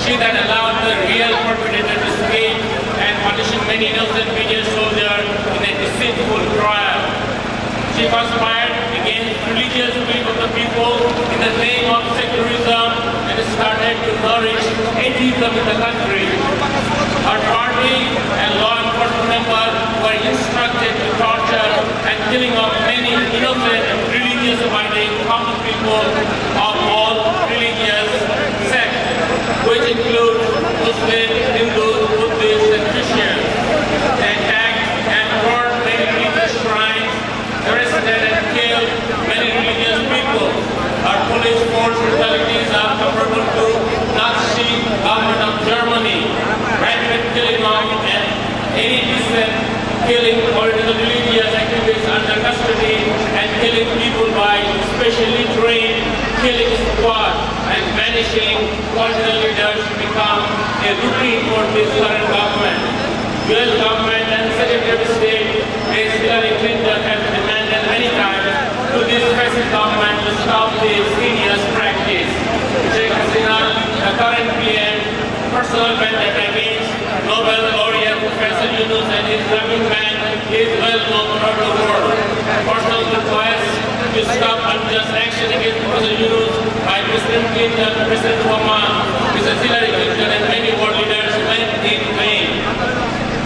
She that allowed the real perpetrator to escape and punishing many innocent Indian soldiers in a deceitful trial. She conspired against religious belief of the people in the name of secularism and started to nourish atheism in the country. Her party and law enforcement members were instructed to torture and killing of many innocent and religious-abiding common people of all religious sects, which include Muslims, Hindus, Buddhists, and Christians. They attacked and burned many religious shrines, arrested and killed many religious people. Our police force brutalities are comparable to Nazi government of Germany, rapid killing of and any decent killing political religious activists under custody and killing people by specially trained killing squad and banishing political leaders to become a routine for this current government. US government and Secretary of State, Ms. Hillary Clinton, has demanded many times to this present government to stop this heinous practice. Sheikh Hasina, the current PM, personal vendetta against Nobel laureate Professor Yunus and his loving man is well known throughout the world. Personal request to stop unjust action against Professor Yunus by President Clinton, President Obama, Mrs. Hillary Clinton, and many world leaders went in vain.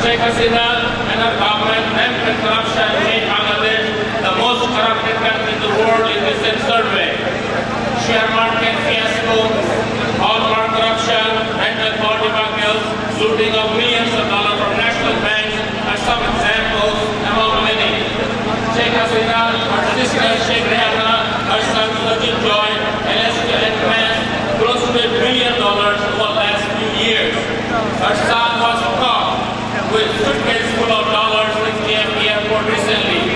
Sheikh Hasina and her government rampant corruption made Bangladesh the most corrupted country in the world in this survey. Share market fiasco, hallmark corruption, rental car debacles, looting of millions of dollars from national banks are some examples among many. Sheikh Hasina, her sister Sheikh Rehana, her son Sajid Joy, and amassed close to $1 billion over the last few years. Her son was caught with suitcase full of dollars in KMP airport recently.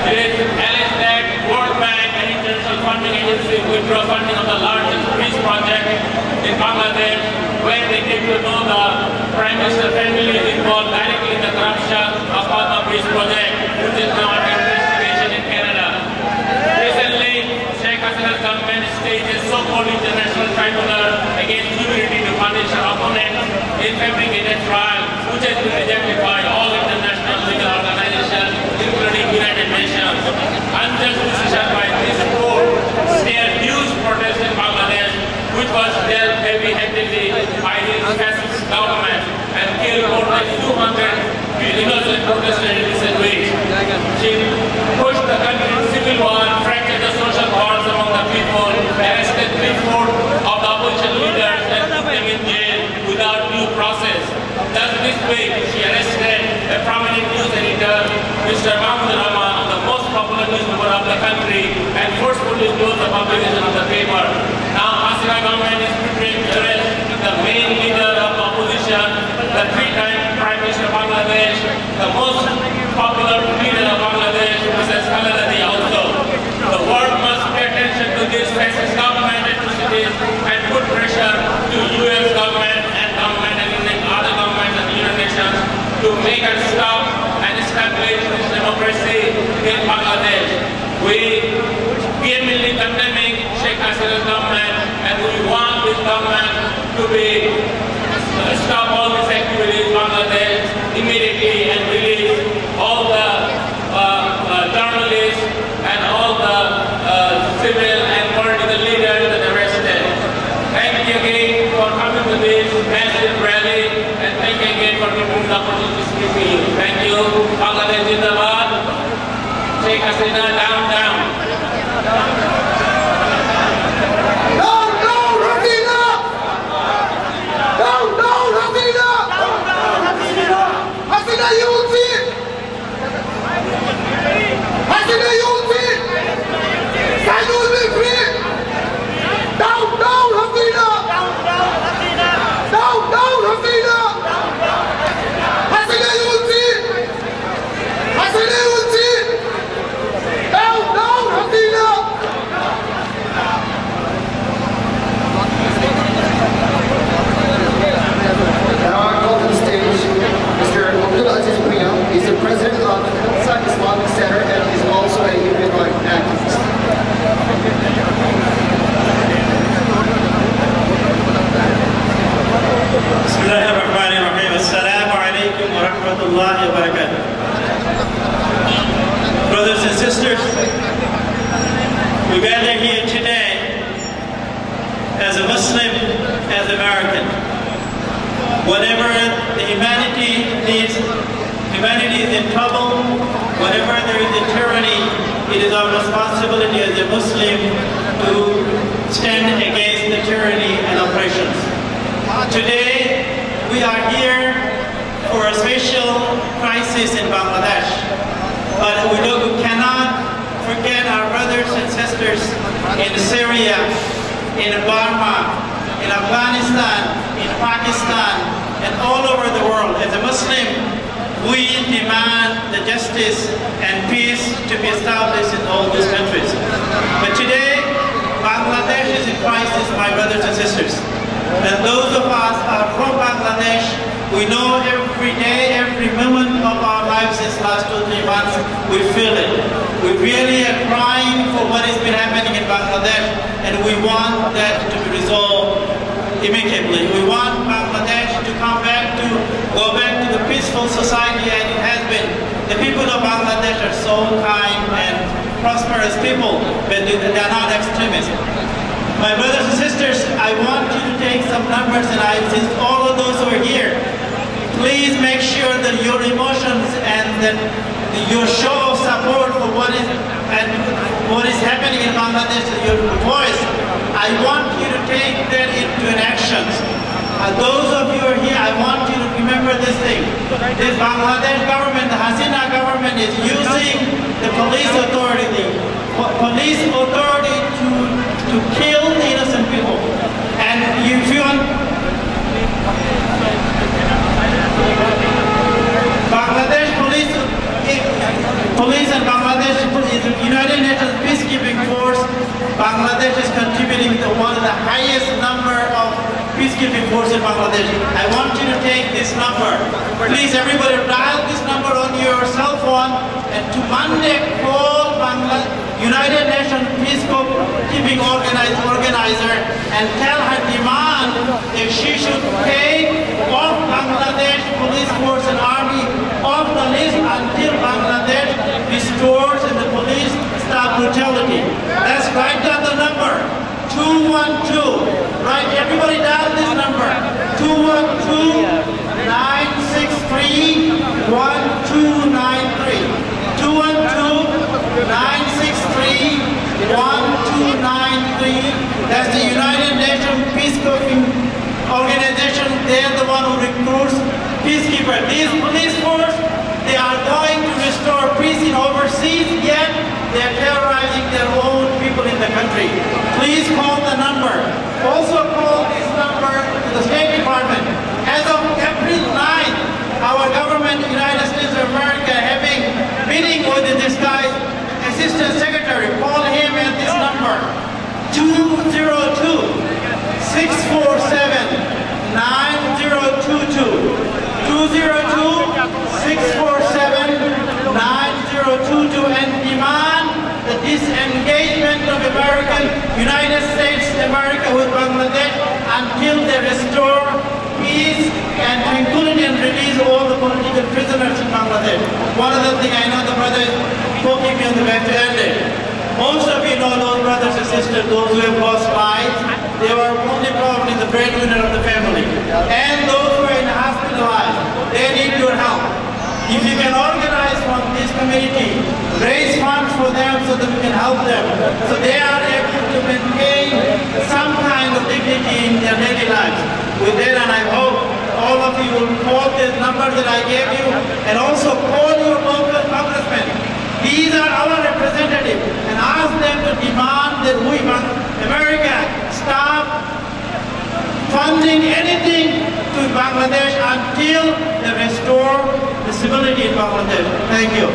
It is alleged that World Bank and International Funding Agency withdraw funding of the largest peace project in Bangladesh when they came to know the Prime Minister family is involved directly in the corruption of the peace project, which is now under investigation in Canada. Recently, Sheikh Hasina's government staged a so-called international tribunal against humanity to punish her opponents in fabricated trial, which has been rejected by all international legal organizations, including United Nations. Unjust decision by this court steered huge protest in Bangladesh, which was dealt heavy-handedly by the fascist government and killed more than 200 innocent protesters in recent weeks. She pushed the country to civil war, fractured the social bonds among the people, arrested 3/4 of the opposition leaders and put them in jail without due process. Thus this week, she arrested a prominent news editor, Mr. Mahmoud Rahman, on the most popular newspaper of the country and forcefully closed the publication of the paper. Now Hasina government is preparing to arrest the main leader of the opposition, the 3-time Prime Minister of Bangladesh, the most popular leader of Bangladesh, Mrs. Khaleda Zia also. The world must pay attention to this fascist government atrocities and put pressure to US government and other governments and United Nations to make us stop and establish democracy in Bangladesh. We vehemently condemning Sheikh Hasina's government and we want this government to be stop all these activities in Bangladesh immediately and release all the journalists and all the civil and political leaders that are arrested. Thank you again for coming to this massive rally and thank you again for giving me the opportunity to speak to you. Thank you. Bangladesh Zindabad. Sheikh Hasina, down, down. Down, down, Hasina! Down, down, Hasina! Hasina, you will see it! Hasina, you will see it! Sanu will be free! Down, down, Hasina! Down, down, Hasina! Down, down, Hasina! Hasina, you will see it! Hasina, you will see it! We gather here today as a Muslim, as American. Whatever the humanity needs, humanity is in trouble. Whenever there is a tyranny, it is our responsibility as a Muslim to stand against the tyranny and oppressions. Today, we are here for a special crisis in Bangladesh, but we cannot forget our brothers and sisters in Syria, in Burma, in Afghanistan, in Pakistan, and all over the world. As a Muslim, we demand the justice and peace to be established in all these countries. But today, Bangladesh is in crisis, my brothers and sisters. And those of us are from Bangladesh, we know every day, every moment of our lives since last 2-3 months, we feel it. We really are crying for what has been happening in Bangladesh, and we want that to be resolved amicably. We want Bangladesh to go back to the peaceful society as it has been. The people of Bangladesh are so kind and prosperous people, but they are not extremists. My brothers and sisters, I want you to take some numbers, and I insist all of those who are here, please make sure that your emotions and that your show of support for what is happening in Bangladesh, your voice, I want you to take that into an action. Those of you who are here, I want you to remember this thing. This Bangladesh government, the Hasina government, is using the police authority to kill the innocent people. And if you want, Bangladesh police and Bangladesh is the United Nations peacekeeping force. Bangladesh is contributing to one of the highest number of peacekeeping force in Bangladesh. I want you to take this number. Please, everybody, dial this number on your cell phone, and to Monday call United Nations peacekeeping organizer and tell her demand if she should take off Bangladesh police force and army off the list until Bangladesh restores and the police stop brutality. Let's write down the number. 212. Right, everybody dial this number. 212-963-1293. 212-963-1293. That's the United Nations peacekeeping organization. They're the one who recruits peacekeepers. These police force, they are going to restore peace in overseas, yet they're terrorizing their own people in the country. Please call the number. Also call this number to the State Department. As of April 9th, our government, United States of America, having meeting with this guy's Assistant Secretary. Call him at this number. 202-647-9022. 202-647-9022, and demand the disengagement of United States America with Bangladesh until they restore peace and tranquility and release all the political prisoners in Bangladesh. One other thing, I know the brother is poking me on the back to end it. Most of you know those brothers and sisters, those who have lost lives. They were only probably the breadwinner of the family. And those who are hospitalized, they need your help. If you can organize from this community, raise funds for them so that we can help them, so they are able to maintain some kind of dignity in their daily lives. With that, and I hope all of you will call this number that I gave you, and also call your local congressmen. These are our representatives, and ask them to demand that we, America, stop funding anything to Bangladesh until they restore the civility in Bangladesh. Thank you.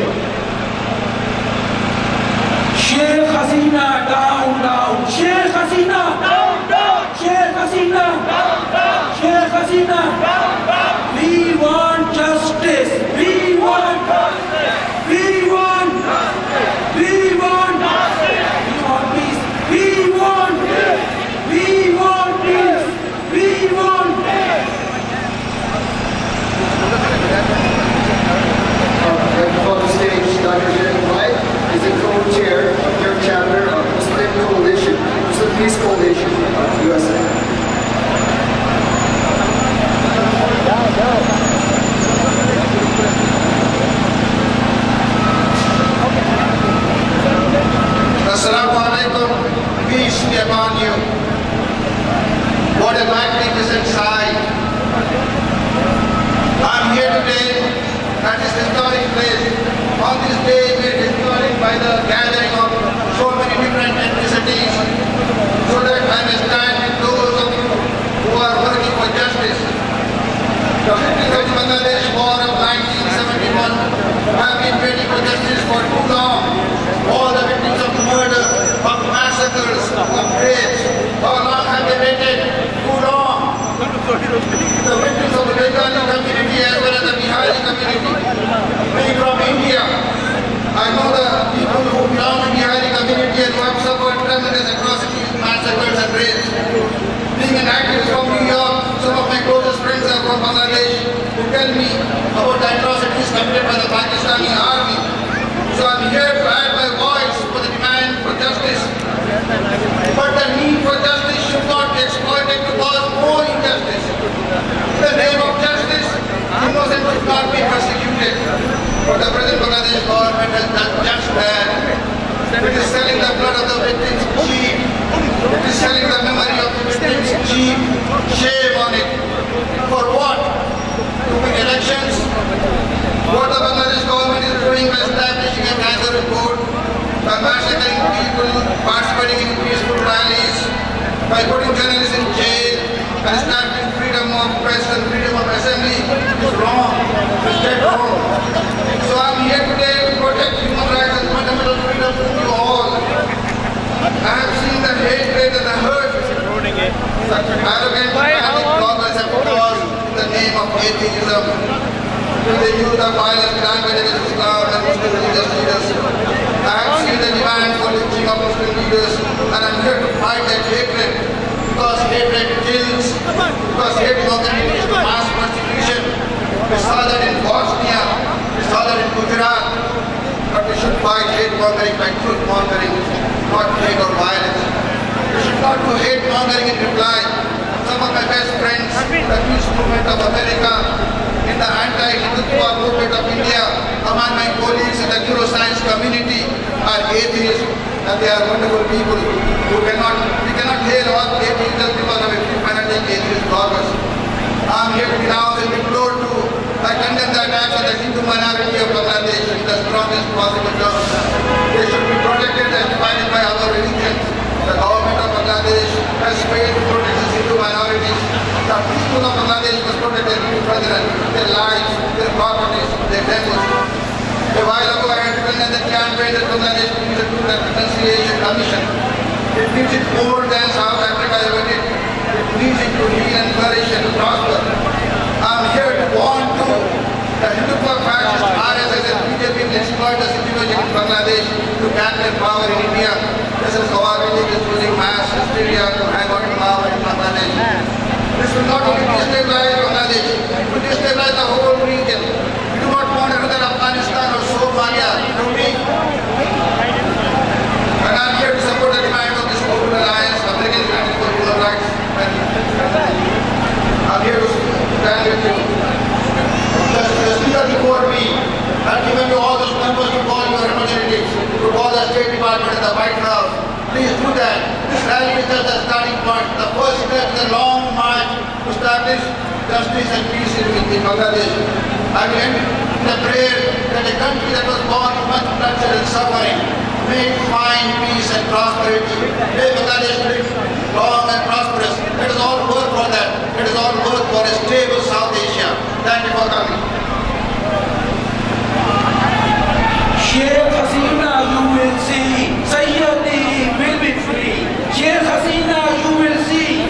Sheikh Hasina, down, down. Sheikh Hasina, down, down. Sheikh Hasina, down, down. Sheikh Hasina, down, down. We want justice. We want justice. We want justice. We want justice. We want peace. We want peace. We want peace. We want peace. Right before the stage, Dr. Jim White is the co-chair of your chapter of on you. What a magnificent sight. I'm here today at this historic place. On this day made historic by the gathering of so many different ethnicities, so that I may stand with those of you who are working for justice. The victims of the Bangladesh War of 1971 have been waiting for justice for too long. All the victims of murder, of massacres, of rapes, how long have they waited? Too long. The victims of the Bengali community as well as the Bihari community. Being from India, I know the people who belong to the Bihari community and who have suffered tremendous atrocities, massacres and rapes. Being an activist from New York, some of my closest friends are from Bangladesh who tell me about the atrocities committed by the Pakistani army. So I'm here to add my voice for the demand for justice. But the need for justice should not be exploited to cause more injustice. In the name of justice, innocent should not be persecuted. But the present Bangladesh government has done just that. It is selling the blood of the victims cheap. It is selling the memory of the victims cheap. Shame on it. For what? To win elections? What the Bangladesh government is doing by establishing a kangaroo court, by massacring people, participating in peaceful rallies, by putting journalists in jail, and establishing freedom of press and freedom of assembly is wrong. It's dead wrong. So I'm here today to protect human rights and fundamental freedoms with you all. I have seen the hatred and the hurt such arrogant bloggers have caused in the name of atheism. With the use of violence granted against Islam and Muslim religious leaders. I have seen the demand for lynching of Muslim leaders, and I'm here to fight that hatred, because hatred kills, because hate mongering is the mass persecution. We saw that in Bosnia, we saw that in Gujarat, but we should fight hate mongering by truth mongering, not hate or violence. We should not do hate mongering in reply. Some of my best friends, the Peace Movement of America, in the anti-Hindutva movement of India, among my colleagues in the neuroscience community are atheists, and they are wonderful people who we cannot hail all atheists just because of a few fanatic atheist bloggers. I am here to denounce and deplore to, I condemn the attacks on the Hindu minority of Bangladesh in the strongest possible terms. They should be protected as defined by our religions. The government of Bangladesh has failed to protect the Hindu minorities. The people of Bangladesh must protect their Hindu brethren, their lives, their properties, their temples. A while ago I had written the campaign that Bangladesh needs a Truth and Reconciliation Commission. It needs it more than South Africa ever did. It needs it to heal and flourish and prosper. I am here to warn to the Hindutva fascist RSS and BJP will exploit the situation in Bangladesh to gain their power in India. This is Awami League is using mass hysteria to hang on to power in Bangladesh. This will not only destabilize Bangladesh, it will destabilize the whole region. We do not want another Afghanistan or Somalia, do we? And I am here to support the demand of this Open Alliance, American United for Human Rights. I am here to stand with you. The speaker before me has given you all those numbers to call your representatives, to call the State Department and the White House. Please do that. This rally is just the starting point. The first step is a long march to establish justice and peace in Bangladesh. I will end in a prayer that a country that was born in much bloodshed and suffering may find peace and prosperity. May Bangladesh live long and prosperous. Let us all work for that. Let us all work for a stable South Asia. Thank you for coming. Sheikh Hasina, you will see. Sayyadi will be free. Sheikh Hasina, you will see.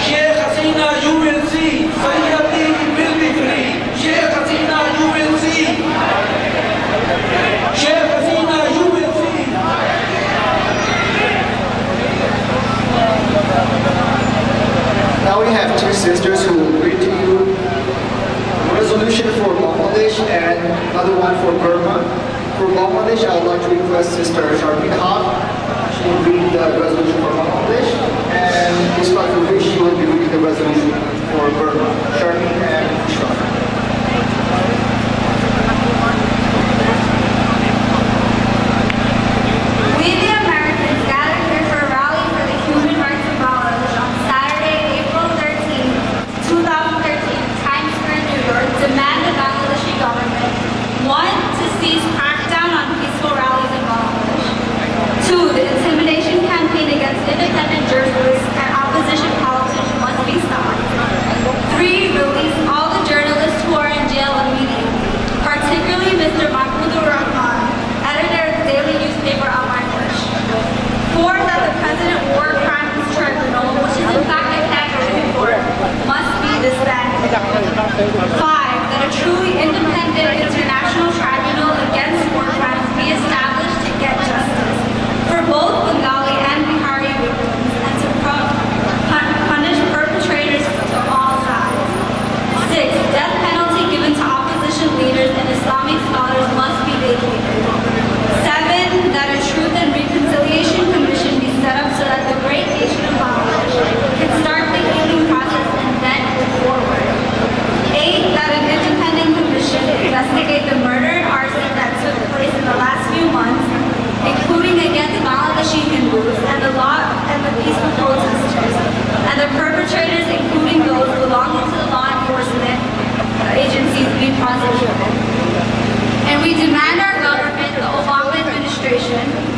Sheikh Hasina, you will see. Sayyadi will be free. Sheikh Hasina, you will see. Sheikh Hasina, you will see. Now we have two sisters who will read to you a resolution for Bangladesh and another one for Burma. For Bangladesh, I would like to request Sister Sharmeen Khan. She will read the resolution for Bangladesh, and Isfat Rufi, she will be reading the resolution for Burma. Sharmeen and Isfat. We, the Americans, gathered here for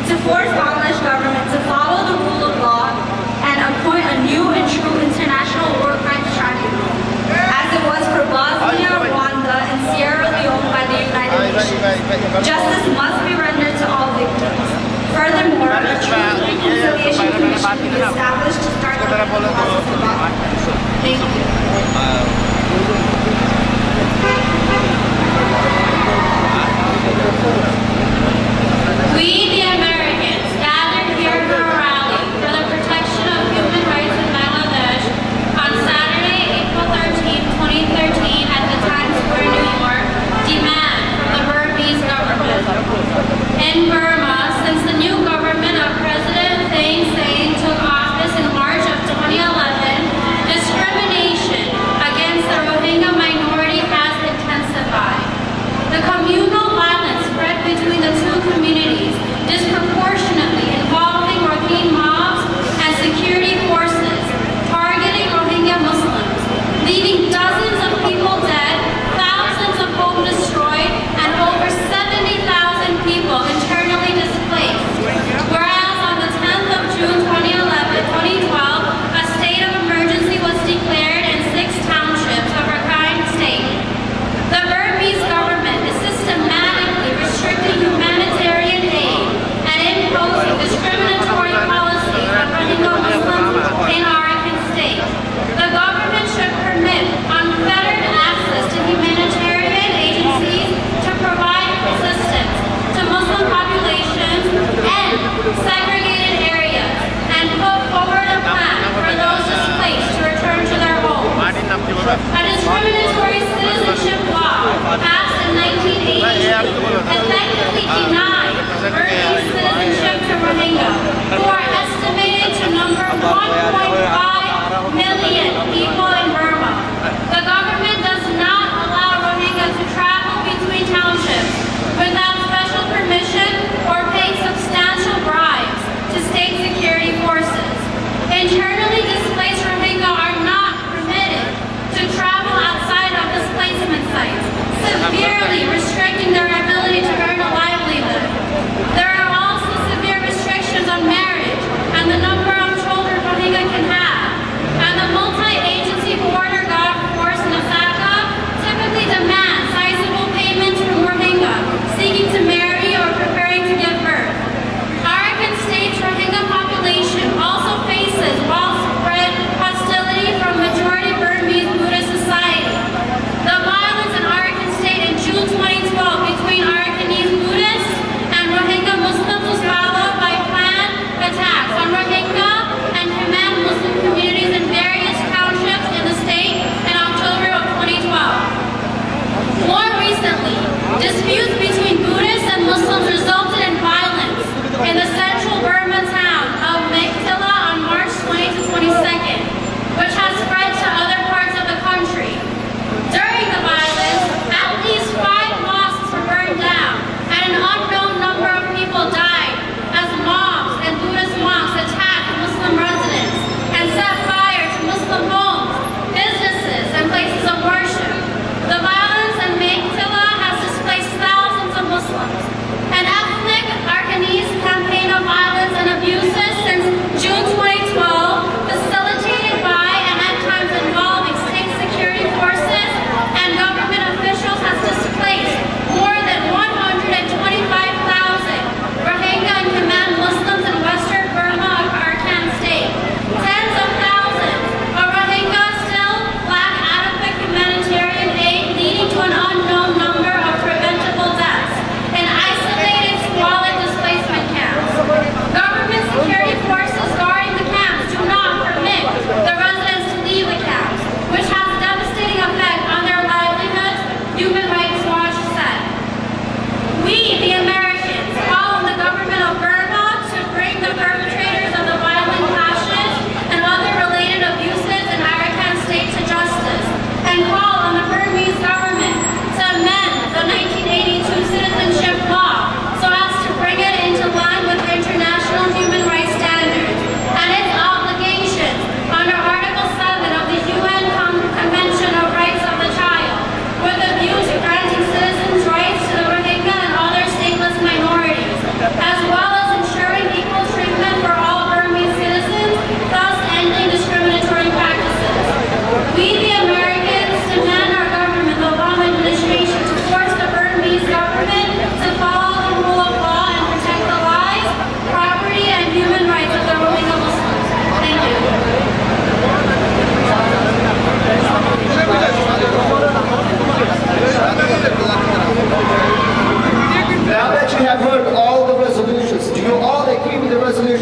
to force Bangladesh government to follow the rule of law and appoint a new and true international war crimes tribunal, as it was for Bosnia, Rwanda, and Sierra Leone by the United Nations. Justice must be rendered to all victims. Furthermore, a true reconciliation commission be established to start the process of Bangladesh. Thank you. We, the Americans, gathered here for a rally for the protection of human rights in Bangladesh on Saturday, April 13, 2013 at the Times Square, New York, demand from the Burmese government. In Burma, since the new government of President Thein Sein took office in March of 2011, discrimination against the Rohingya minority has intensified. The communal violence spread between the two communities disproportionately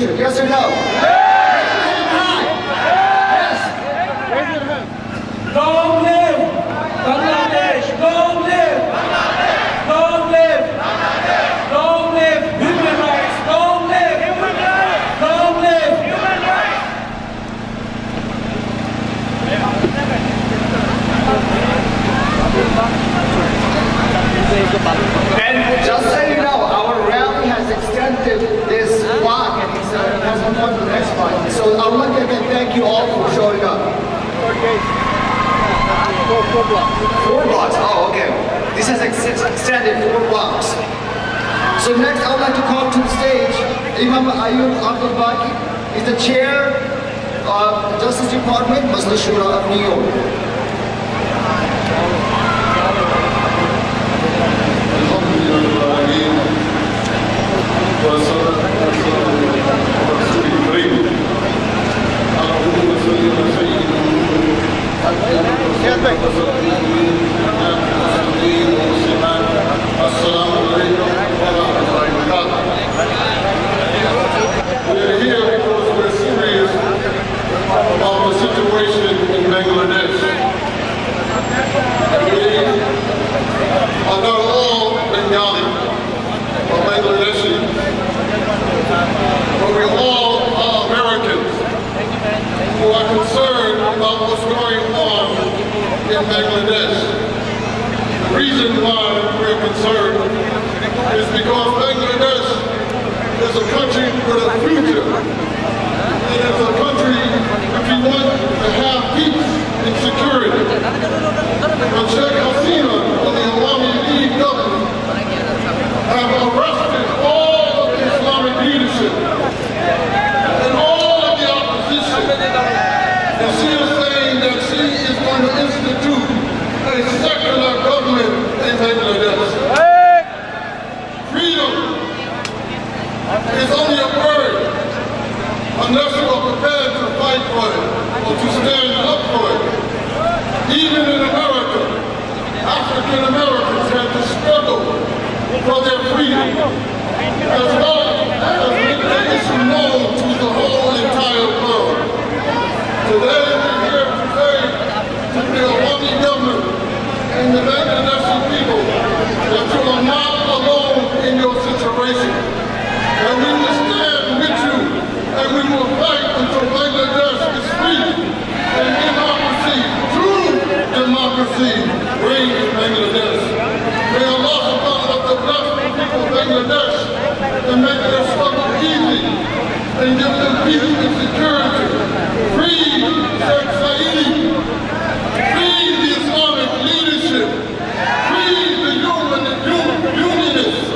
resolution? Yes or no? Yes. Long live Bangladesh! Long live! Long live! Long live human rights! Long live! Long live! And just so you know, our rally has extended this block and it has moved on to the next block. So I would like to again thank you all for showing up. 4 blocks. Oh, okay. This has extended 4 blocks. So next, I would like to call to the stage Imam Ayub Abdul Baqi. He's the chair of the Justice Department, Majlis Shura of New York. We're here because we're serious about the situation in Bangladesh. We are not all Bengali or Bangladeshi, but we all are Americans who are concerned about what's going on in Bangladesh. The reason why we're concerned is because Bangladesh is a country with a future. It is a country if you want to have peace and security. But Sheikh Hasina and the Awami League government have arrested all of the Islamic leadership and all of the opposition. And she is saying that she is going to institute a secular government in Bangladesh. Freedom is only a word unless you are prepared to fight for it or to stand up for it. Even in America, African Americans had to struggle for their freedom, as well as make the issue known to the whole entire world. Today we're here to say to the Awami government and the Bangladeshi people that you are not alone in your situation. And we will stand with you, and we will fight until Bangladesh is free and democracy, true democracy, reigns in Bangladesh. May Allah subhanahu wa ta'ala bless the people of Bangladesh and make their struggle easy and give them peace and security. Free Sheikh Saidi, free the Islamic leadership, free the unionists,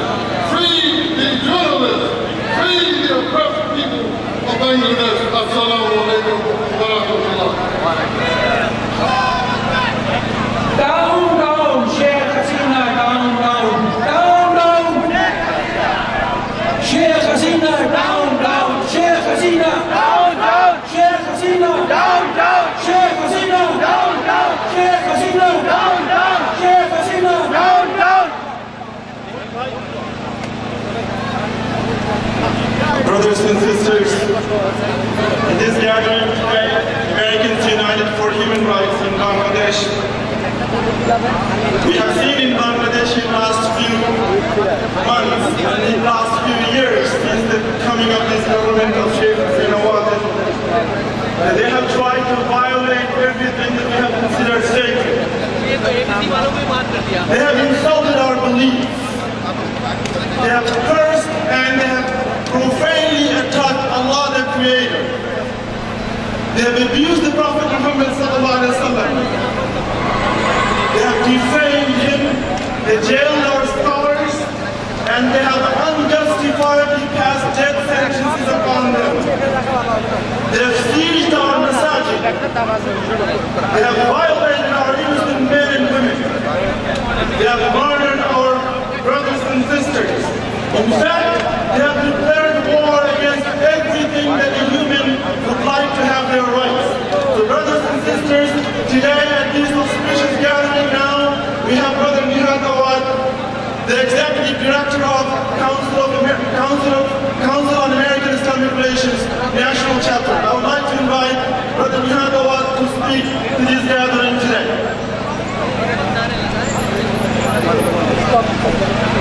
free the journalists, free the oppressed people of Bangladesh. Assalamu alaikum wa rahmatullah. Down, down, Sheikh Hasina, down, down, down, down. Sheikh Hasina, down, down, Sheikh Hasina, down, down, Sheikh Hasina, down, down, Sheikh Hasina, down, down, Sheikh Hasina, down, down, Sheikh Hasina, down, down. Brothers and sisters, in this gathering today, Americans United for Human Rights in Bangladesh, we have seen in Bangladesh in the last few months and in the last few years since the coming of this government of Sheikh Hasina that they have tried to violate everything that we have considered sacred. They have insulted our beliefs. They have cursed and they have profanely attacked Allah the Creator. They have abused the Prophet Muhammad sallallahu alaihi wasallam. They have defamed him, they jailed our scholars, and they have unjustifiably passed death sentences upon them. They have seized our masajid. They have violated our innocent men and women. They have murdered our brothers and sisters. In fact, they have declared war against everything that a human would like to have their rights. So brothers and sisters, today at this auspicious gathering now, we have Brother Nihad Awad, the Executive Director of Council on American Islamic Relations.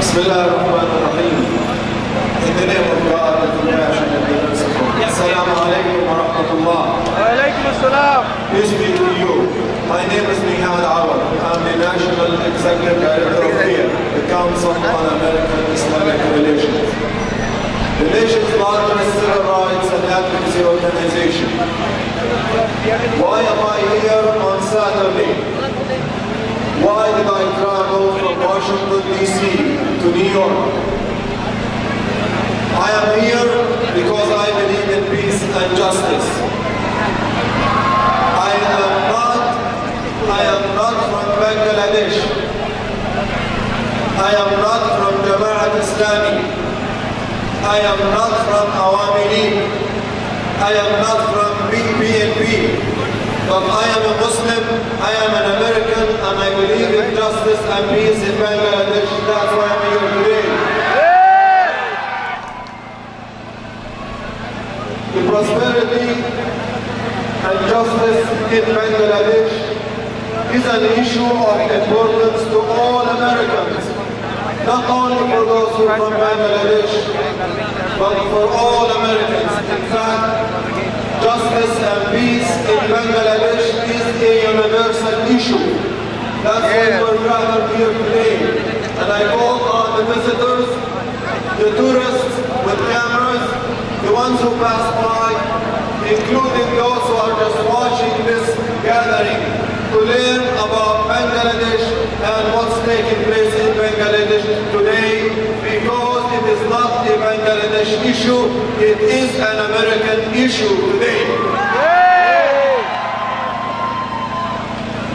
Bismillahirrahmanirrahim. In the name of God, the compassionate and merciful. Assalamu alaikum wa rahmatullah. Wa alaikum assalam. Peace be to you. My name is Nihad Awad. I'm the National Executive Director of CAIR, the Council on American-Islamic Relations, the nation's largest civil rights and advocacy organization. Why am I here on Saturday? Why did I travel from Washington, D.C. to New York? I am here because I believe in peace and justice. I am not from Bangladesh. I am not from Jama'at Islami. I am not from Awami League. I am not from BNP. But I am a Muslim, I am an American, and I believe in justice and peace in Bangladesh. That's why I'm here today. The prosperity and justice in Bangladesh is an issue of importance to all Americans, not only for those who are from Bangladesh, but for all Americans. In fact, justice and peace in Bangladesh is a universal issue. That's why we're gathered here today. And I call on the visitors, the tourists with cameras, the ones who pass by, including those who are just watching this gathering, to learn about Bangladesh and what's taking place in Bangladesh today, because it is not a Bangladesh issue, it is an American issue today.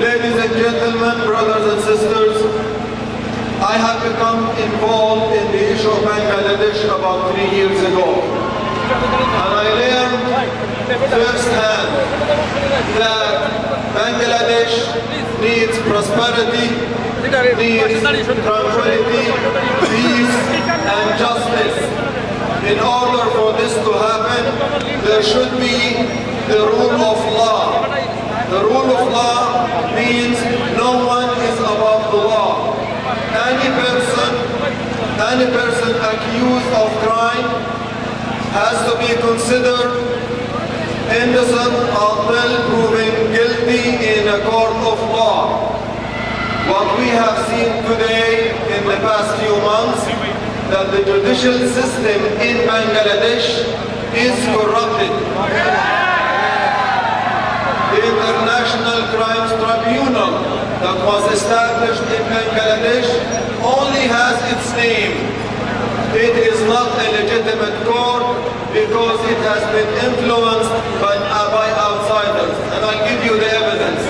Ladies and gentlemen, brothers and sisters, I have become involved in the issue of Bangladesh about 3 years ago. And I learned firsthand that Bangladesh needs prosperity, needs tranquility, peace, and justice. In order for this to happen, there should be the rule of law. The rule of law means no one is above the law. Any person accused of crime has to be considered innocent until proven guilty in a court of law. What we have seen today in the past few months, that the judicial system in Bangladesh is corrupted. The International Crimes Tribunal that was established in Bangladesh only has its name. It is not a legitimate court because it has been influenced by outsiders. And I'll give you the evidence.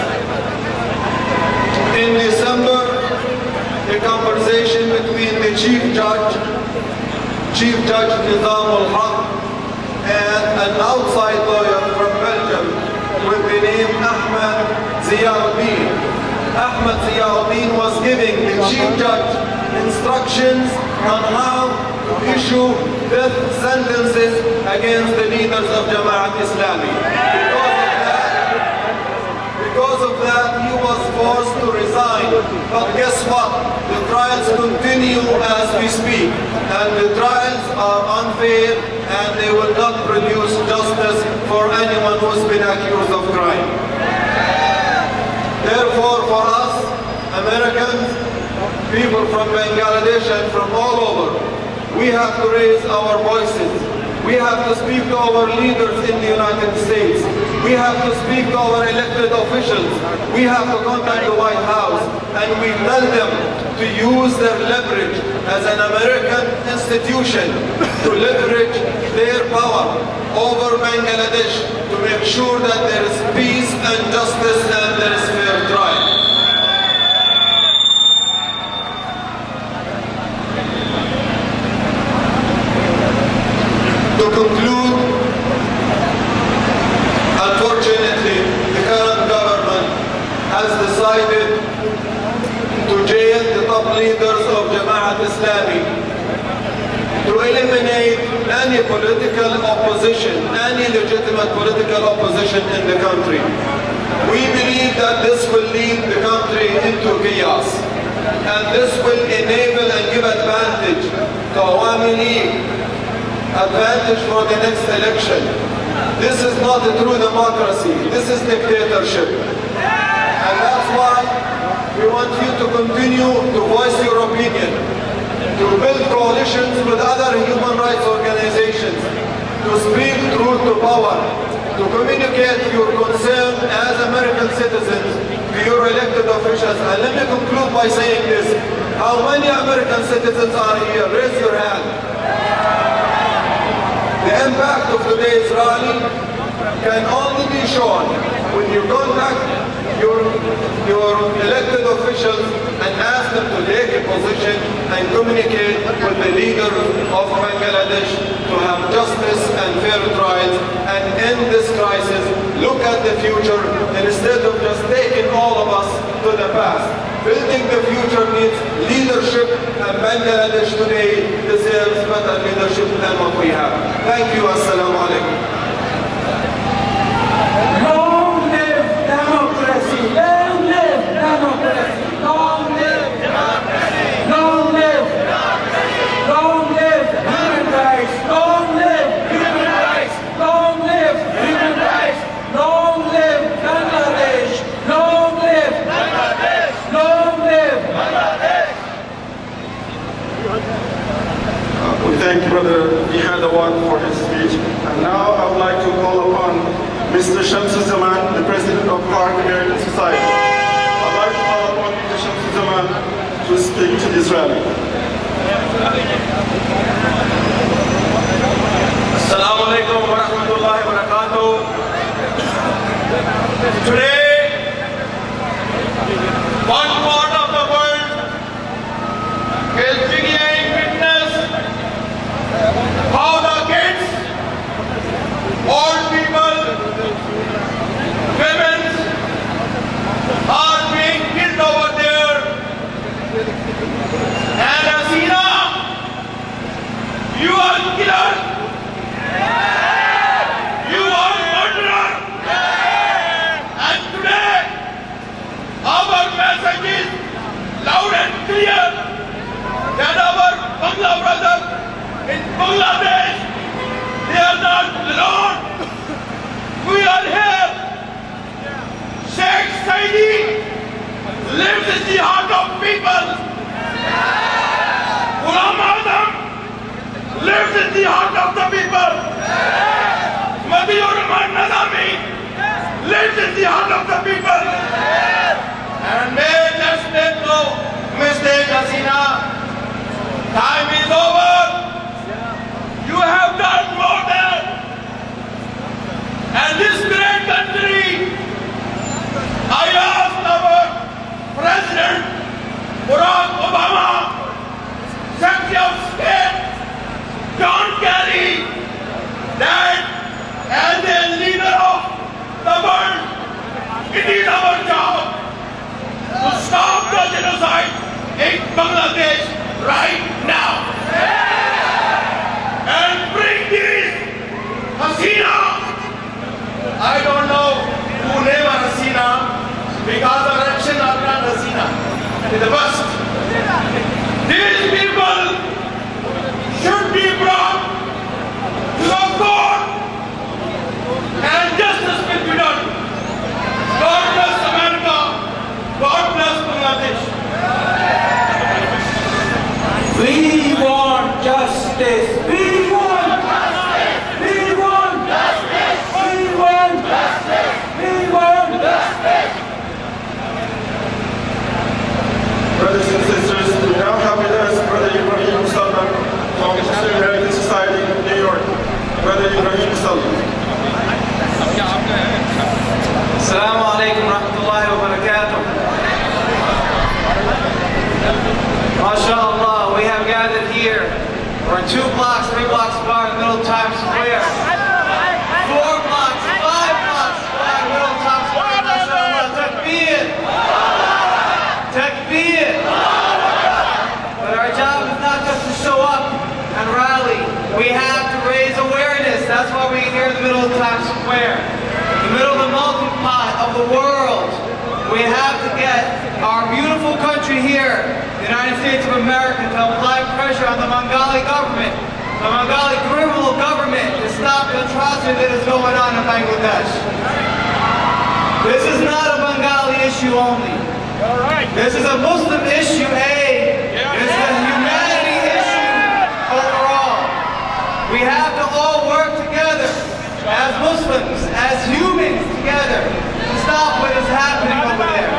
In December, a conversation between the Chief Judge Nizam al-Haq, and an outside lawyer from Belgium with the name Ahmed Ziauddin. Ahmed Ziauddin was giving the Chief Judge instructions on how to issue death sentences against the leaders of Jama'at Islami. Because of that, he was forced to resign. But guess what? The trials continue as we speak. And the trials are unfair, and they will not produce justice for anyone who's been accused of crime. Therefore, for us, Americans, people from Bangladesh and from all over, we have to raise our voices. We have to speak to our leaders in the United States. We have to speak to our elected officials. We have to contact the White House, and we tell them to use their leverage as an American institution to leverage their power over Bangladesh to make sure that there is peace and justice and there is fair trial. To conclude, unfortunately, the current government has decided to jail the top leaders of Jama'at Islami, to eliminate any political opposition, any legitimate political opposition in the country. We believe that this will lead the country into chaos. and this will enable and give advantage to Awami League, advantage for the next election. This is not a true democracy, this is dictatorship. And that's why we want you to continue to voice your opinion, to build coalitions with other human rights organizations, to speak truth to power, to communicate your concern as American citizens to your elected officials. And let me conclude by saying this. How many American citizens are here? Raise your hand. The impact of today's rally can only be shown when you contact your elected officials and ask them to take a position and communicate with the leader of Bangladesh to have justice and fair trials and end this crisis, look at the future instead of just taking all of us to the past. Building the future needs leadership, and Bangladesh today deserves better leadership than what we have. Thank you. Assalamu alaikum. Long live democracy! Long live democracy! Long live democracy! Long live democracy! Long live human rights! Long live human rights! Long live human rights! Long live Bangladesh! Long live Bangladesh! Long live Bangladesh! We thank Brother Jihad for his speech. And now I would like to call upon Mr. Shamsuzzaman, the President of Park American Society. I'd like to call upon Mr. Shamsuzzaman to speak to this rally. Assalamu alaikum wa rahmatullahi wa barakatuh. Today, one part of the world is beginning witness how the kids, old people, women are being killed over there. And Hasina, you are killer. You are murderer. And today, our message is loud and clear that our Bangla brothers in Bangladesh, they are not alone. We are here. Sheikh Saidi lives in the heart of people. Ghulam Azam lives in the heart of the people. Madiur Rahman Nazami lives in the heart of the people. And may just make no mistake, Hasina. Time is over. You have done more than. And this great country, I asked our President Barack Obama, Secretary of State John Kerry, that as a leader of the world, it is our job to stop the genocide in Bangladesh right now. And bring this Hasina. I don't know who named her Hasina because her actions are not Hasina. In the West, these people should be brought to the court and justice will be done. God bless America. God bless Bangladesh. We want justice. We want justice. We want justice. We want justice. We want justice. Brothers and sisters, we now have with us Brother Ibrahim Salman from the American Society of New York. Brother Ibrahim Salman. Assalamu alaikum wa rahmatullahi wa barakatuh. MashaAllah, we have gathered here. We're 2 blocks, 3 blocks apart in the middle of Times Square. 4 blocks, 5 blocks apart in the middle of Times Square. MashaAllah, takbir. Takbir. But our job is not just to show up and rally. We have to raise awareness. That's why we're here in the middle of Times Square. In the middle of the melting pot of the world, we have to get our beautiful country here, the United States of America, to apply pressure on the Bengali government, the Bengali criminal government, to stop the atrocity that is going on in Bangladesh. This is not a Bengali issue only. This is a Muslim issue, This is a humanity issue overall. We have to all work together as Muslims, as humans together, to stop what is happening over there.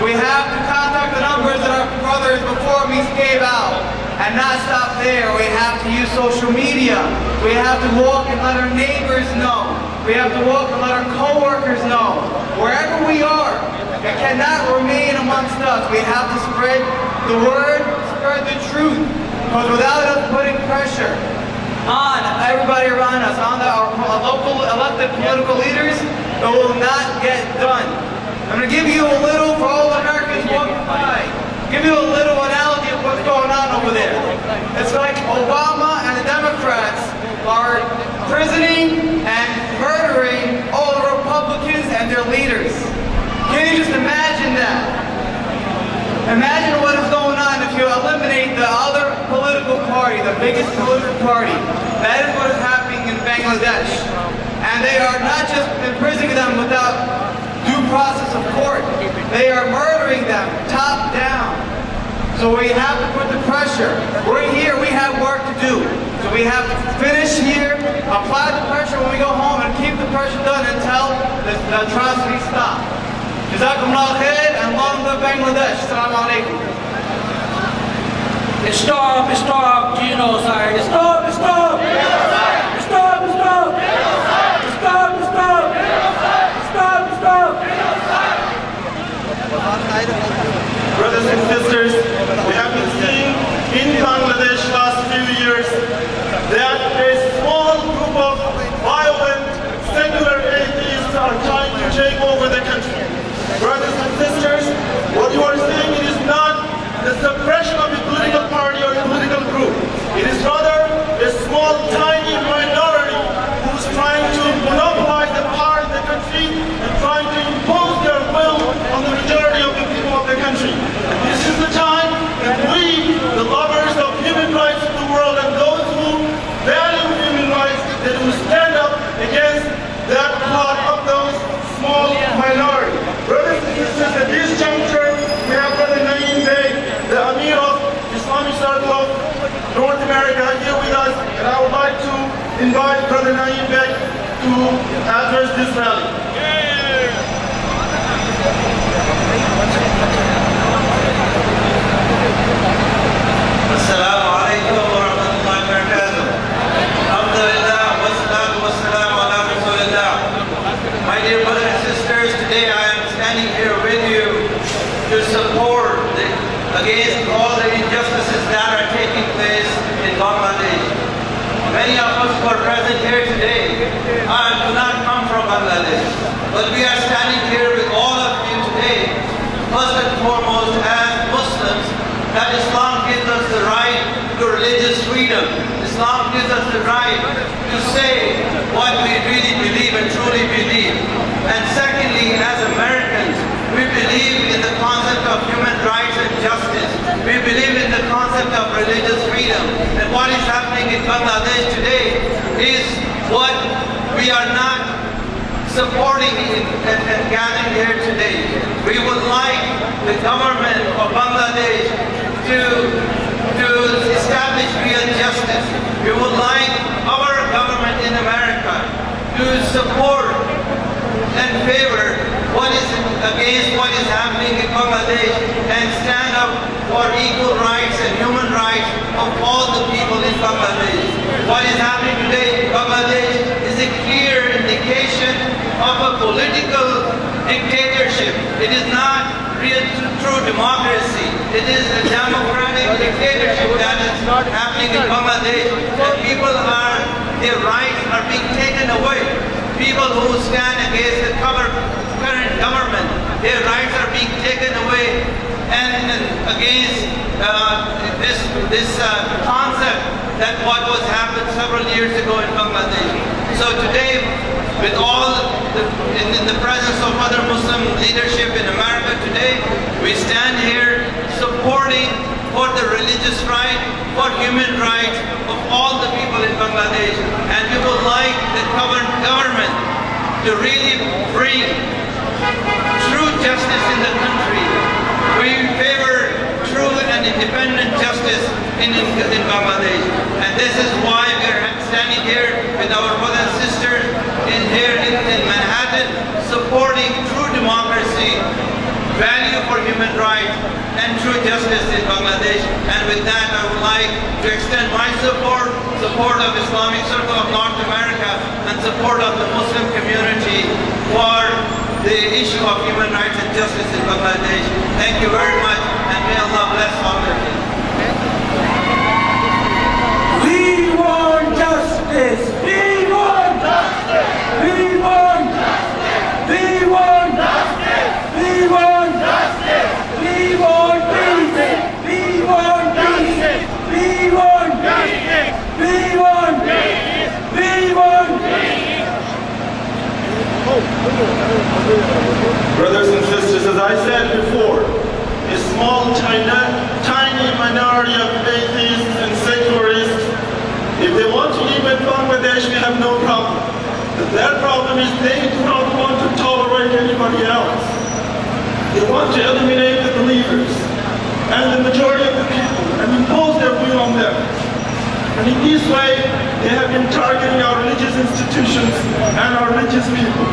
We have to contact the numbers that our brothers before me gave out and not stop there. We have to use social media. We have to walk and let our neighbors know. We have to walk and let our co-workers know. Wherever we are, it cannot remain amongst us. We have to spread the word, spread the truth. Because without us putting pressure on everybody around us, on our local elected political leaders, it will not get done. I'm going to give you a little, for all Americans walking by, give you a little analogy of what's going on over there. It's like Obama and the Democrats are imprisoning and murdering all the Republicans and their leaders. Can you just imagine that? Imagine what is going on if you eliminate the other political party, the biggest political party. That is what is happening in Bangladesh. And they are not just imprisoning them without due process of court. They are murdering them top down. So we have to put the pressure. We're here, we have work to do. So we have to finish here, apply the pressure when we go home, and keep the pressure done until the atrocities stop. Jazakumullah khair, and long live Bangladesh. Assalamu alaikum. Stop genocide. Stop. Stop. Brothers and sisters, we have been seeing in Bangladesh last few years that a small group of violent, secular atheists are trying to take over the country. Brothers and sisters, what you are seeing is not the suppression of a political party or a political group. It is rather a small, tiny minority who's trying to monopolize the power in the country and trying to impose their will on the majority of the people of the country. This is the time that we, the lovers of human rights in the world and those who value human rights, that will stand up against that plot of those small minority. Brothers and sisters, at this juncture, we have Brother Naeem Bey, the Amir of Islamic Circle of North America, here with us, and I would like to invite Brother Naeem Bey to address this rally. Assalamu alaikum wa rahmatullahi wa barakatuh. Alhamdulillah, wassalatu wassalamu ala rasulillah. My dear brothers and sisters, today I am standing here with you to support against all the injustices that are taking place in Bangladesh. Many of us who are present here today do not come from Bangladesh, but we are standing here with all of you today, first and foremost as Muslims, that Islam gives us the right to religious freedom. Islam gives us the right to say what we really believe and truly believe. And secondly, as Americans, we believe in the concept of human rights and justice. We believe in the concept of religious freedom. And what is happening in Bangladesh today is what we are not supporting and gathering here today. We would like the government of Bangladesh to establish real justice. We would like our government in America to support and favor what is against what is happening in Bangladesh and stand up for equal rights and human rights of all the people in Bangladesh. What is happening today in Bangladesh is a clear indication of a political dictatorship. It is not real true democracy. It is a democratic dictatorship that is happening in Bangladesh. And people their rights are being taken away. People who stand against the current government, their rights are being taken away, and against this concept that what was happened several years ago in Bangladesh. So today, with all the in the presence of other Muslim leadership in America today, we stand here supporting for the religious right, for human rights of all the people in Bangladesh. And we would like the government to really bring true justice in the country. We favor true and independent justice in Bangladesh. And this is why we are standing here with our brothers and sisters in Manhattan, supporting true democracy, value for human rights, and true justice in Bangladesh. And with that, I would like to extend my support of Islamic Circle of North America, and support of the Muslim community for the issue of human rights and justice in Bangladesh. Thank you very much, and may Allah bless all of you. We want justice! We want justice! We want justice! We want justice! We want justice! We want peace! We want justice! We want justice! We want justice! We want justice! Brothers and sisters, as I said before, a small, tiny minority of atheists and secularists, if they want to live in Bangladesh, we have no problem. But their problem is they do not want to tolerate anybody else. They want to eliminate the believers and the majority of the people and impose their will on them. And in this way, they have been targeting our religious institutions and our religious people.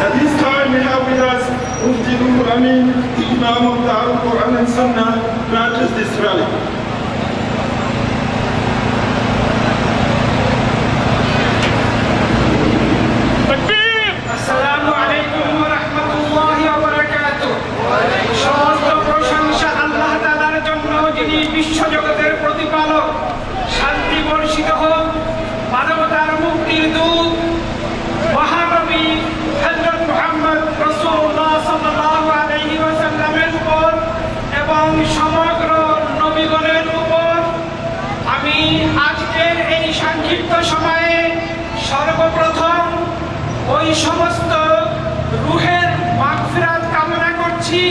At this time, we have with us Mufti Ruhul Amin, the Imam of the Al-Quran and Sunnah, to address this rally. Assalamu alaikum wa rahmatullahi wa barakatuh. সমস্ত প্রশংসা আল্লাহ তাআলার জন্য, যিনি বিশ্বজগতের প্রতিপালক। শান্তি বর্ষিত হোক মানবতার মুক্তির দূত মহানবী হযরত মুহাম্মদ রাসূলুল্লাহ সাল্লাল্লাহু আলাইহি ওয়াসাল্লামের উপর এবং সমগ্র নবীগণের উপর। আমি আজকের এই সংক্ষিপ্ত সময়ে সর্বপ্রথম ওই সমস্ত রূহের মাগফিরাত কামনা করছি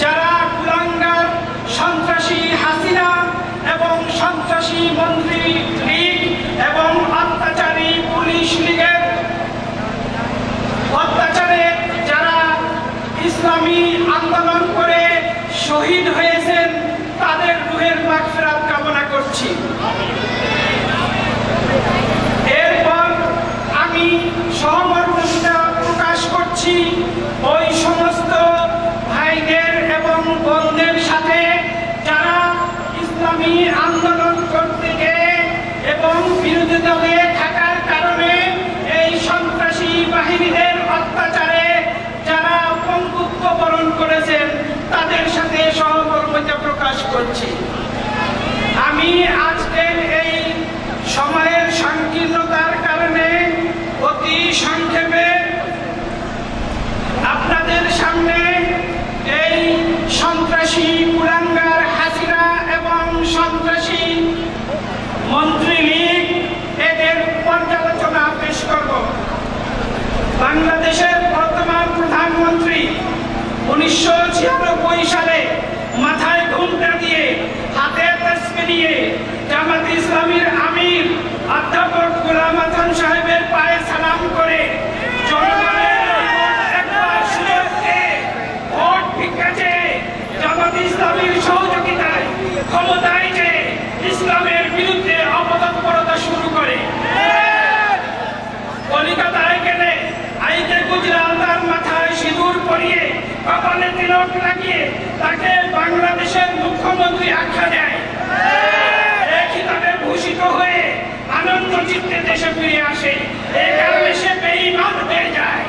যারা কুলাঙ্গার সন্ত্রাসী হাসিনা এবং সন্ত্রাসী মন্ত্রী লীগ এবং অত্যাচারী পুলিশ লীগের অত্যাচারে যারা ইসলামী আন্দোলন করে শহীদ হয়েছেন, তাদের রূহের মাগফিরাত কামনা করছি। এরপর আমি সহমর্মিতা প্রকাশ করছি ওই সমস্ত ভাইদের এবং বোনদের সাথে যারা ইসলামী আন্দোলন করতে গিয়ে এবং বিরোধী দলে থাকার কারণে এই সন্ত্রাসী বাহিনীদের অত্যাচারে যারা পঙ্গুত্ব বরণ করেছেন, তাদের সাথে সহমর্মিতা প্রকাশ করছি। আমি আজকের এই সময়ের সংকীর্ণতার কারণে অতি সংক্ষেপে আপনাদের সামনে এই সন্ত্রাসী কুলাঙ্গার হাসিনা এবং সন্ত্রাসী মন্ত্রী লীগ এদের পর্যালোচনা পেশ করব। বাংলাদেশের বর্তমান প্রধানমন্ত্রী 1996 সালে মাথায় ঘোমটা দিয়ে হাতে তসবি নিয়ে জামাত ইসলামীর আমির অধ্যাপক গোলাম আযম সাহেবের পায়ে সালাম করে জনগণের একবার সুযোগে ভোট ভিক্ষা চেয়ে জামাত ইসলামীর সহযোগিতায় ক্ষমতায় যে ইসলামের বিরুদ্ধে অপতৎপরতা শুরু করে। কলিকাতায় গেলে আইতে গুজরাল তার মাথায় সিঁদুর পরিয়ে কপালে তিলক লাগিয়ে তাকে বাংলাদেশের মুখ্যমন্ত্রী আখ্যা দেয়। খিতাবে ভূষিত হয়ে আনন্দ চিত্তে দেশে ফিরে আসে। এই কারণে সে বেঈমান হয়ে যায়।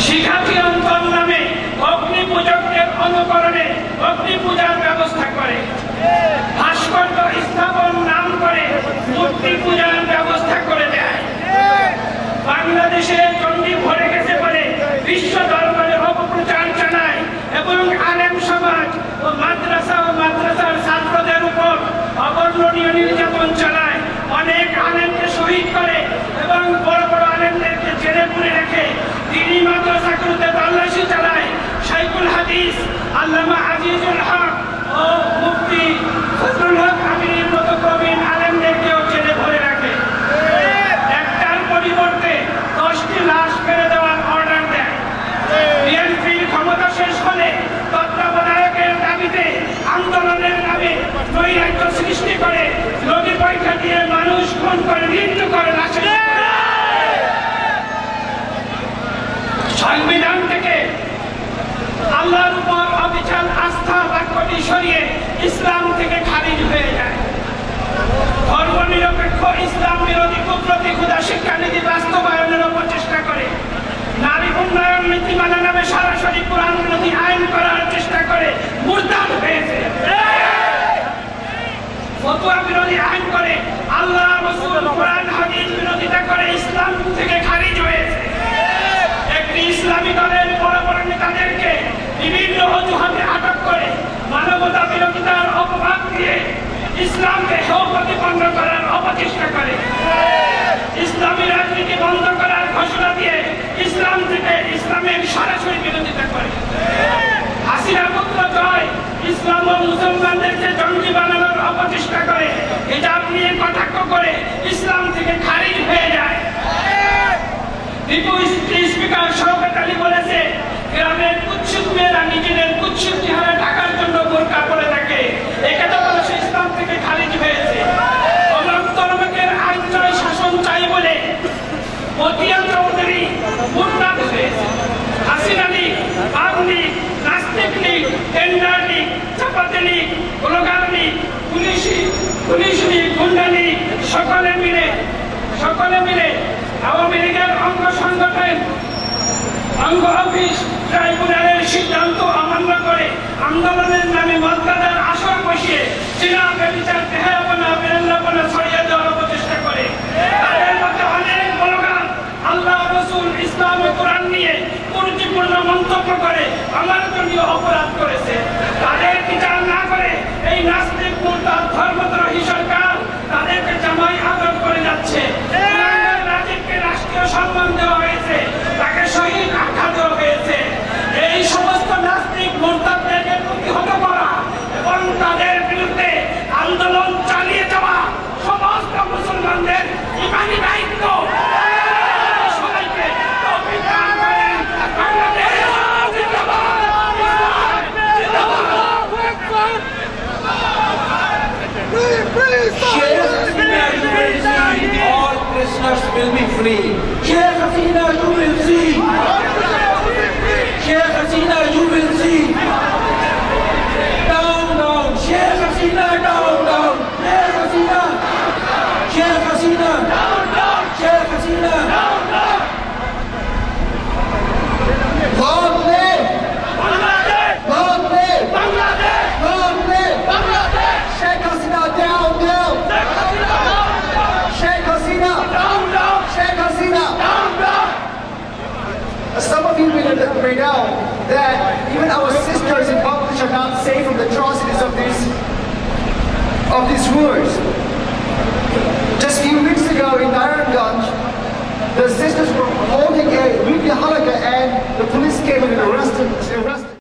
শিখাতি অন্তর নামে অগ্নি পূজকদের অনুকরণে অগ্নি পূজার ব্যবস্থা করে। ভাস্কর্য স্থাপন নাম করে মূর্তি পূজার ব্যবস্থা করে দেয়। বাংলাদেশে চণ্ডী ভরে গেছে বলে বিশ্ব দরবারে অপপ্রচার চালায় এবং আলেম সমাজ ও মাদ্রাসার ছাত্রদের উপর অবর্ণনীয় নির্যাতন চালায়। অনেক আলেমকে শহীদ আল্লামা আজিজুল হক ও মুফতি ফজলুল হক আমিনের মতো প্রবীণ আলেমদেরকেও জেলে ভরে রাখে। একটার পরিবর্তে 10টি লাশ ফেলে দেওয়ার অর্ডার দেয়। বিএনপির ক্ষমতা শেষ হলে তত্ত্বাবধায়কের দাবিতে আন্দোলনের নামে নৈরাজ্য সৃষ্টি করে নদী পরীক্ষা দিয়ে মানুষ খুন করে মৃত্যু করে লাশের সংবিধান থেকে আল্লাহর উপর অবিচল আস্থা বাক্যটি সরিয়ে ইসলাম থেকে খারিজ হয়ে যায়। ধর্মনিরপেক্ষ ইসলাম বিরোধী কুপ্রতিক্ষুদা শিক্ষানীতি বাস্তবায়নের প্রচেষ্টা করে নারী উন্নয়ন নীতিমালা নামে সরাসরি কোরআন বিরোধী আইন করার চেষ্টা করে মুরতাদ হয়েছে। ফতোয়া বিরোধী আইন করে আল্লাহ রাসূল কোরআন হাদিস বিরোধিতা করে ইসলাম থেকে খারিজ হয়েছে। একটি ইসলামী দলের বড় বড় নেতাদেরকে বিভিন্ন অজুহাতে আটক করে মানবতা বিরোধিতার অপবাদ দিয়ে ইসলামকে হেয় প্রতিপন্ন করার অপচেষ্টা করে। ইসলামী রাজনীতি বন্ধ করার ঘোষণা দিয়ে ইসলাম থেকে ইসলামের সরাসরি বিরোধিতা করে। হাসিনা পুত্র জয় ইসলাম ও মুসলমানদেরকে জঙ্গি বানানোর অপচেষ্টা করে হিজাব নিয়ে কটাক্ষ করে ইসলাম থেকে খারিজ হয়ে যায়। স্পিকার শওকত আলী বলেছে গ্রামের কুৎসিত মেয়েরা নিজেদের কুৎসিত চেহারা ঢাকার জন্য বোরকা পরে থাকে। একেটা বলে সে ইসলাম থেকে খারিজ হয়েছে। অনন্তরমের আইন চাই শাসন চাই বলে মতিয়া চৌধুরী মুরতাদ হয়েছে। হাসিনা লীগ, আওয়ামী লীগ, নাস্তিক লীগ, টেন্ডার লীগ, চাপাতি লীগ, ব্লগার লীগ, পুলিশ লীগ, গুন্ডা লীগ সকলে মিলে আওয়ামী লীগের অঙ্গ সংগঠন অঙ্গ অফিস ট্রাইব্যুনালের সিদ্ধান্ত অমান্য করে আন্দোলনের নামে মতদাতার আসর বসিয়ে চীনা ব্যভিচার দেহাপনা বেরেল্লাপনা ছড়িয়ে দেওয়ার প্রচেষ্টা করে। তাদের মধ্যে অনেক ব্লগার আল্লাহ রাসূল ইসলাম ও কোরআন নিয়ে কুরুচিপূর্ণ মন্তব্য করে অমাননীয় অপরাধ করেছে। তাদের বিচার না করে এই নাস্তিক মুরতাদ ধর্মদ্রোহী সরকার তাদেরকে জামাই আদর করে যাচ্ছে। রাষ্ট্রীয় সম্মান দেওয়া হয়েছে, তাকে শহীদ আখ্যা দেওয়া হয়েছে। এই সমস্ত নাস্তিক মুরতাদদেরকে প্রতিহত করা এবং তাদের বিরুদ্ধে আন্দোলন চালিয়ে যাওয়া সমস্ত মুসলমানদের ইমানি দায়িত্ব। সবাইকে তৌফিক দান করেন। বাংলাদেশ জিন্দাবাদ, all prisoners will be free. Sheikh Hasina, you will see. Sheikh Hasina, you will see. Down, down. Sheikh Hasina, down, down. Sheikh Hasina. Sheikh Hasina. Down, down. Sheikh Hasina. Down, down. Long live Bangladesh! Long live Bangladesh! Long live Bangladesh! Sheikh Hasina, down, down. Sheikh Hasina, down, down. Sheikh Hasina, Down, down. Sheikh Hasina. Down, down. Some of you may know that even our sisters in Bangladesh are not safe from the atrocities of these rulers. Just a few weeks ago in Naranganj, the sisters were holding a weekly halaqa and the police came and arrested